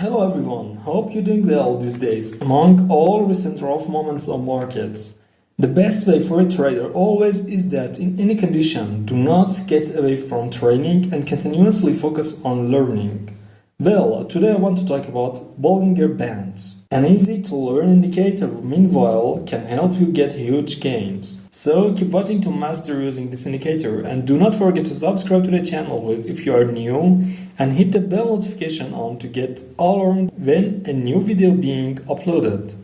Hello everyone, hope you're doing well these days. Among all recent rough moments of markets, the best way for a trader always is that in any condition, do not get away from training and continuously focus on learning. Well, today I want to talk about Bollinger Bands. An easy to learn indicator, meanwhile, can help you get huge gains. So keep watching to master using this indicator and do not forget to subscribe to the channel if you are new and hit the bell notification on to get alarmed when a new video being uploaded.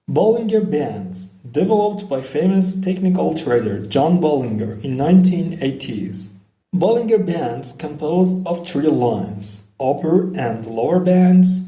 Bollinger Bands, developed by famous technical trader John Bollinger in 1980s. Bollinger Bands composed of three lines, upper and lower bands,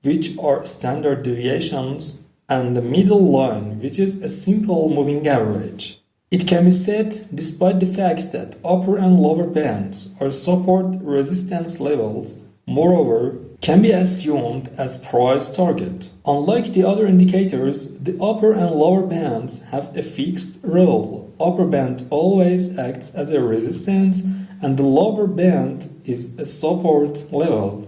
which are standard deviations, and the middle line, which is a simple moving average. It can be said, despite the fact that upper and lower bands are support resistance levels, moreover, can be assumed as price target. Unlike the other indicators, the upper and lower bands have a fixed role. Upper band always acts as a resistance and the lower band is a support level.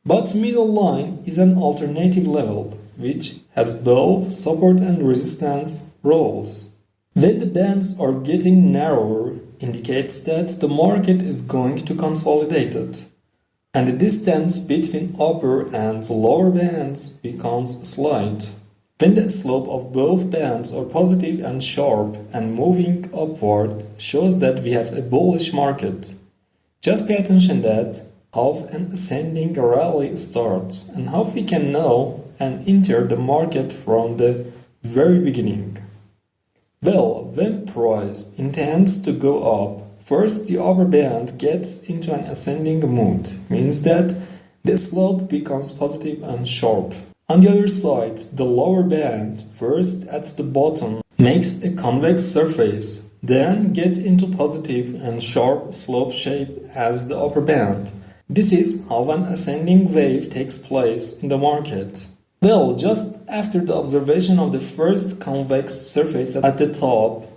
But middle line is an alternative level, which has both support and resistance roles. When the bands are getting narrower, indicates that the market is going to consolidate it, and the distance between upper and lower bands becomes slight. When the slope of both bands are positive and sharp and moving upward shows that we have a bullish market. Just pay attention that how an ascending rally starts and how we can know and enter the market from the very beginning. Well, when price intends to go up, first the upper band gets into an ascending mood, means that the slope becomes positive and sharp. On the other side, the lower band, first at the bottom, makes a convex surface, then get into positive and sharp slope shape as the upper band. This is how an ascending wave takes place in the market. Well, just after the observation of the first convex surface at the top,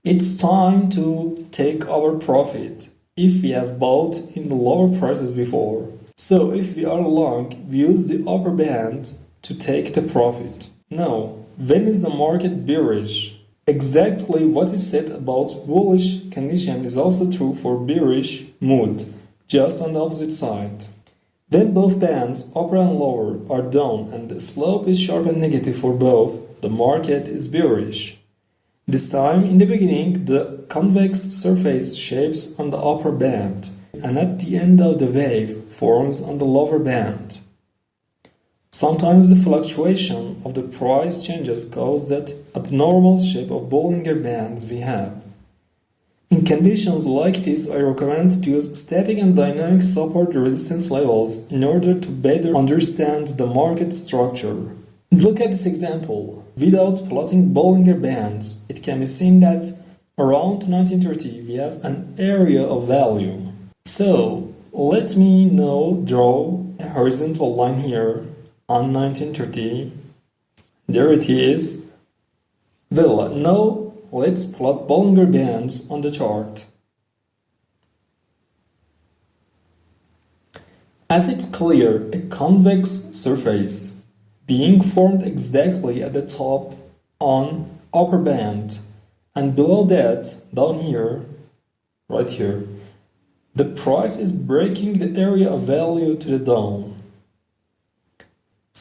it's time to take our profit if we have bought in the lower prices before. So if we are long, we use the upper band to take the profit. Now, when is the market bearish? Exactly what is said about bullish condition is also true for bearish mood, just on the opposite side. When both bands, upper and lower, are down and the slope is sharp and negative for both, the market is bearish. This time, in the beginning, the convex surface shapes on the upper band, and at the end of the wave forms on the lower band. Sometimes the fluctuation of the price changes cause that abnormal shape of Bollinger bands we have. In conditions like this, I recommend to use static and dynamic support resistance levels in order to better understand the market structure. Look at this example. Without plotting Bollinger bands, it can be seen that around 1930 we have an area of value. So, let me now draw a horizontal line here on 1930. There it is. Well, now let's plot Bollinger bands on the chart. As it's clear, a convex surface being formed exactly at the top on upper band and below that, down here, right here, the price is breaking the area of value to the down.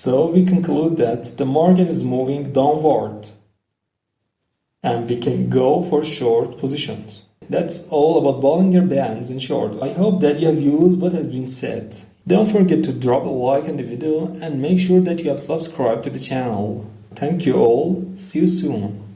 So we conclude that the market is moving downward and we can go for short positions. That's all about Bollinger bands in short. I hope that you have used what has been said. Don't forget to drop a like on the video and make sure that you have subscribed to the channel. Thank you all. See you soon.